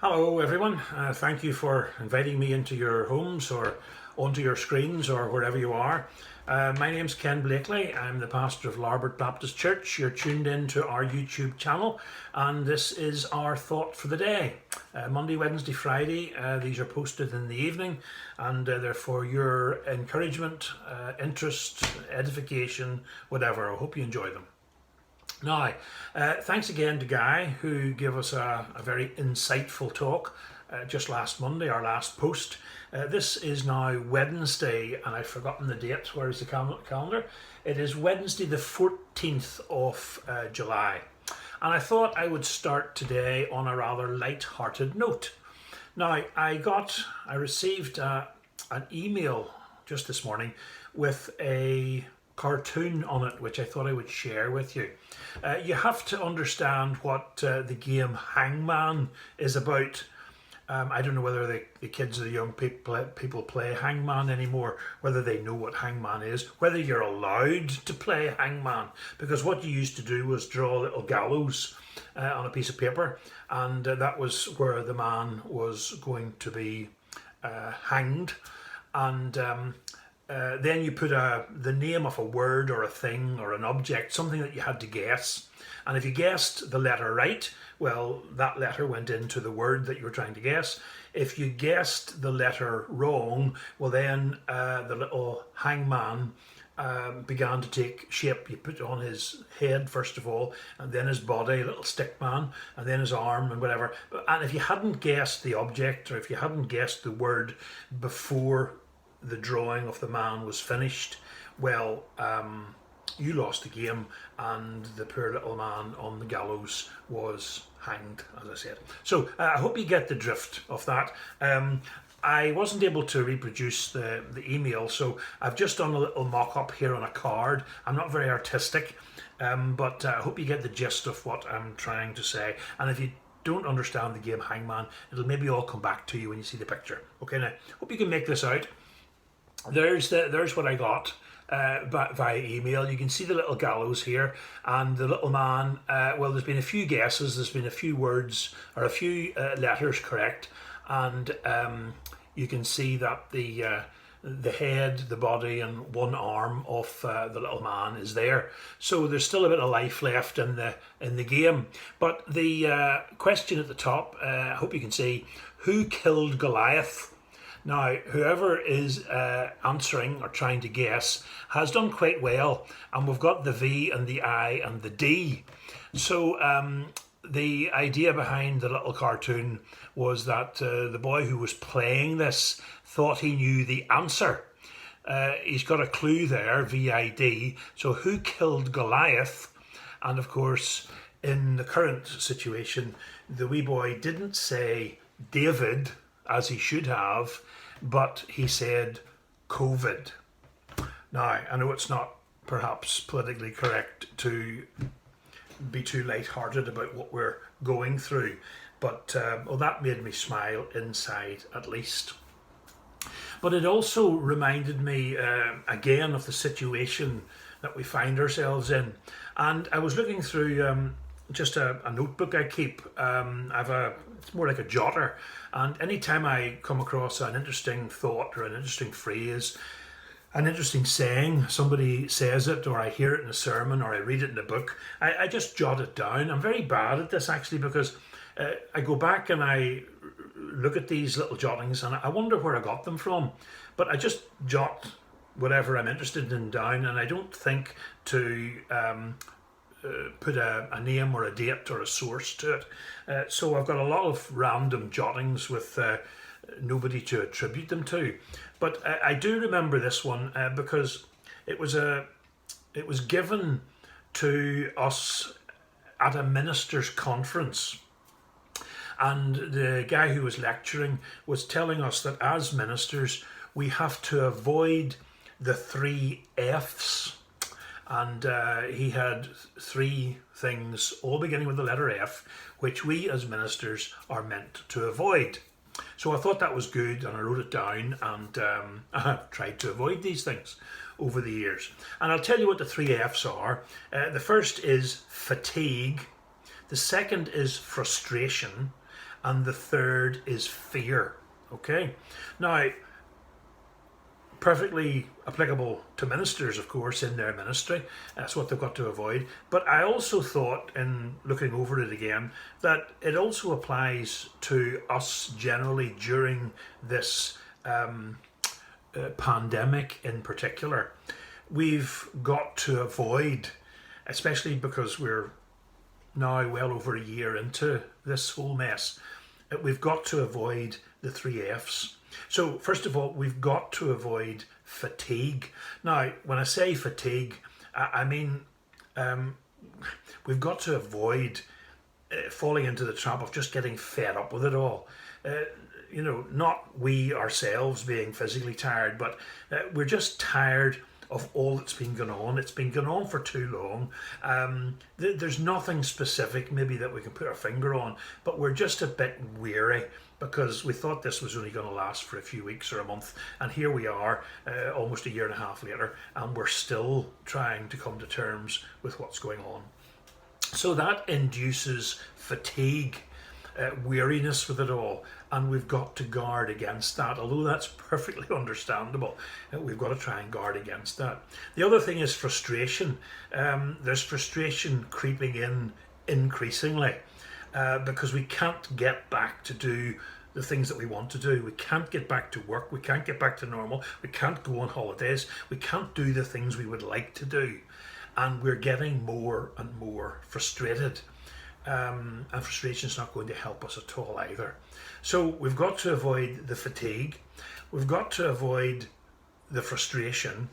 Hello everyone, thank you for inviting me into your homes or onto your screens or wherever you are. My name's Ken Blakely, I'm the pastor of Larbert Baptist Church. You're tuned in to our YouTube channel and this is our thought for the day. Monday, Wednesday, Friday, these are posted in the evening and they're for your encouragement, interest, edification, whatever. I hope you enjoy them. Now, thanks again to Guy who gave us a very insightful talk just last Monday, our last post. This is now Wednesday and I've forgotten the date. Where is the calendar? It is Wednesday the 14th of July. And I thought I would start today on a rather light-hearted note. Now, I received an email just this morning with a cartoon on it, which I thought I would share with you. You have to understand what the game Hangman is about. I don't know whether the kids or the young people play Hangman anymore, whether they know what Hangman is, whether you're allowed to play Hangman, because what you used to do was draw a little gallows on a piece of paper, and that was where the man was going to be hanged, and then you put the name of a word or a thing or an object, something that you had to guess. And if you guessed the letter right, well, that letter went into the word that you were trying to guess. If you guessed the letter wrong, well then the little hangman began to take shape. You put on his head first of all, and then his body, a little stick man, and then his arm and whatever. And if you hadn't guessed the object, or if you hadn't guessed the word before the drawing of the man was finished, well, you lost the game and the poor little man on the gallows was hanged, as I said. So I hope you get the drift of that. I wasn't able to reproduce the email, so I've just done a little mock-up here on a card. I'm not very artistic, but I hope you get the gist of what I'm trying to say. And if you don't understand the game Hangman, it'll maybe all come back to you when you see the picture. Okay, now, hope you can make this out. There's what I got via email. You can see the little gallows here, and the little man, well, there's been a few guesses, there's been a few words, or a few letters correct, and you can see that the head, the body, and one arm of the little man is there. So there's still a bit of life left in the game. But the question at the top, I hope you can see, who killed Goliath? Now, whoever is answering or trying to guess has done quite well, and we've got the V and the I and the D. So the idea behind the little cartoon was that the boy who was playing this thought he knew the answer. He's got a clue there, VID. So who killed Goliath? And of course, in the current situation, the wee boy didn't say David, as he should have, but he said COVID. Now, I know it's not perhaps politically correct to be too light-hearted about what we're going through, but well, that made me smile inside at least. But it also reminded me again of the situation that we find ourselves in. And I was looking through just a notebook I keep. It's more like a jotter, and anytime I come across an interesting thought or an interesting phrase, an interesting saying, somebody says it, or I hear it in a sermon, or I read it in a book, I just jot it down. I'm very bad at this actually, because I go back and I look at these little jottings and I wonder where I got them from, but I just jot whatever I'm interested in down, and I don't think to put a name or a date or a source to it. So I've got a lot of random jottings with nobody to attribute them to. But I do remember this one because it was given to us at a minister's conference. And the guy who was lecturing was telling us that as ministers, we have to avoid the 3 F's. And he had 3 things, all beginning with the letter F, which we as ministers are meant to avoid. So I thought that was good, and I wrote it down, and I've tried to avoid these things over the years. And I'll tell you what the 3 F's are. The first is fatigue, the second is frustration, and the third is fear. Okay, now perfectly applicable to ministers, of course, in their ministry. That's what they've got to avoid. But I also thought, in looking over it again, that it also applies to us generally during this pandemic in particular. We've got to avoid, especially because we're now well over a year into this whole mess, we've got to avoid the three F's. So first of all, we've got to avoid fatigue. Now, when I say fatigue, I mean we've got to avoid falling into the trap of just getting fed up with it all. Not we ourselves being physically tired, but we're just tired of all that's been going on. It's been going on for too long. There's nothing specific maybe that we can put our finger on, but we're just a bit weary because we thought this was only going to last for a few weeks or a month, and here we are almost a year and a half later, and we're still trying to come to terms with what's going on. So that induces fatigue, weariness with it all, and we've got to guard against that. Although that's perfectly understandable, we've got to try and guard against that. The other thing is frustration. There's frustration creeping in increasingly because we can't get back to do the things that we want to do. We can't get back to work. We can't get back to normal. We can't go on holidays. We can't do the things we would like to do. And we're getting more and more frustrated. And frustration is not going to help us at all either. So we've got to avoid the fatigue, we've got to avoid the frustration,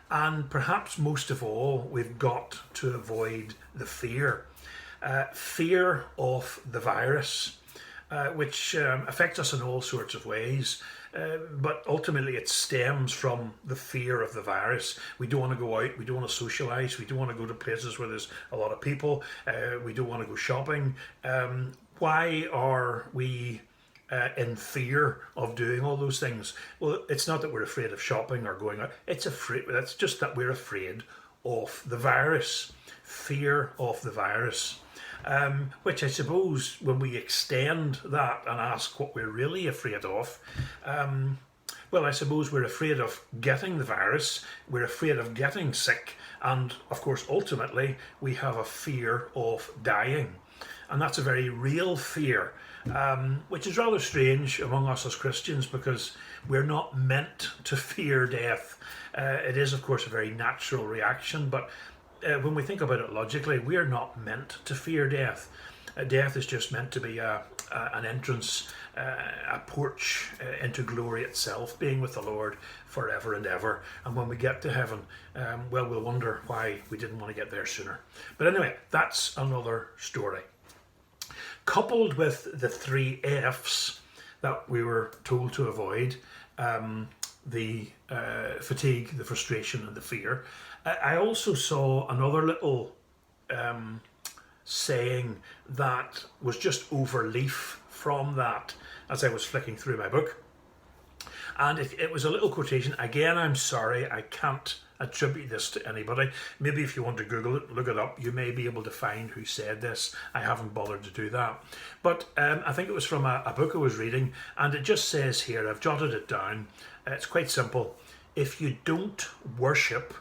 and perhaps most of all, we've got to avoid the fear. Fear of the virus, which affects us in all sorts of ways. But ultimately it stems from the fear of the virus. We don't want to go out, we don't want to socialise, we don't want to go to places where there's a lot of people, we don't want to go shopping. Why are we in fear of doing all those things? Well, it's not that we're afraid of shopping or going out, that's just that we're afraid of the virus. Fear of the virus. Which I suppose when we extend that and ask what we're really afraid of, well, I suppose we're afraid of getting the virus, we're afraid of getting sick, and of course ultimately we have a fear of dying. And that's a very real fear, which is rather strange among us as Christians because we're not meant to fear death. It is of course a very natural reaction, but when we think about it logically, we are not meant to fear death. Death is just meant to be an entrance, a porch into glory itself, being with the Lord forever and ever. And when we get to heaven, well, we'll wonder why we didn't want to get there sooner. But anyway, that's another story. Coupled with the three F's that we were told to avoid, the fatigue, the frustration, and the fear, I also saw another little saying that was just overleaf from that as I was flicking through my book. And it was a little quotation. Again, I'm sorry, I can't attribute this to anybody. Maybe if you want to Google it, look it up, you may be able to find who said this. I haven't bothered to do that. But I think it was from a book I was reading, and it just says here, I've jotted it down, it's quite simple. If you don't worship,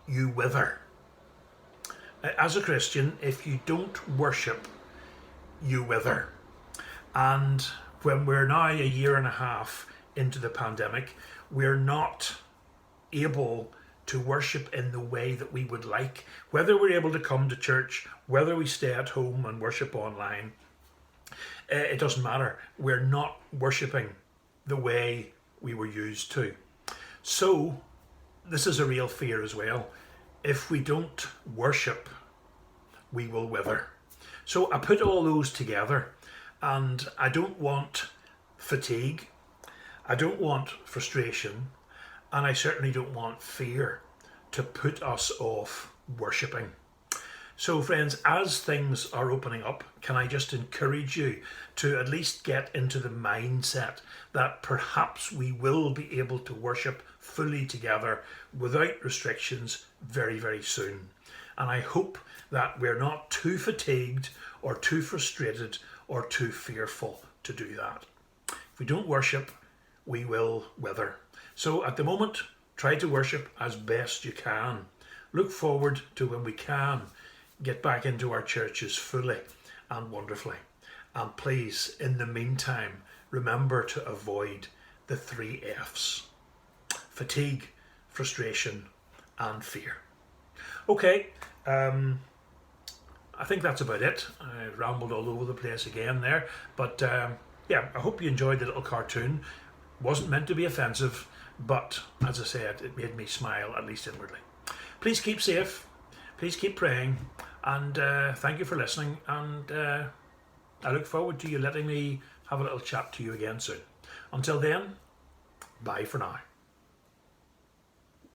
you wither. As a Christian, if you don't worship, you wither. And when we're now a year and a half into the pandemic, we're not able to worship in the way that we would like. Whether we're able to come to church, whether we stay at home and worship online, it doesn't matter. We're not worshiping the way we were used to. So this is a real fear as well. If we don't worship, we will wither. So I put all those together, and I don't want fatigue, I don't want frustration, and I certainly don't want fear to put us off worshipping. So friends, as things are opening up, can I just encourage you to at least get into the mindset that perhaps we will be able to worship fully together without restrictions very, very soon. And I hope that we're not too fatigued or too frustrated or too fearful to do that. If we don't worship, we will wither. So at the moment, try to worship as best you can. Look forward to when we can get back into our churches fully and wonderfully. And please, in the meantime, remember to avoid the 3 F's: fatigue, frustration, and fear. Okay, I think that's about it. I rambled all over the place again there, but yeah, I hope you enjoyed the little cartoon. Wasn't meant to be offensive, but as I said, it made me smile, at least inwardly. Please keep safe, please keep praying, and thank you for listening, and I look forward to you letting me have a little chat to you again soon. Until then, bye for now.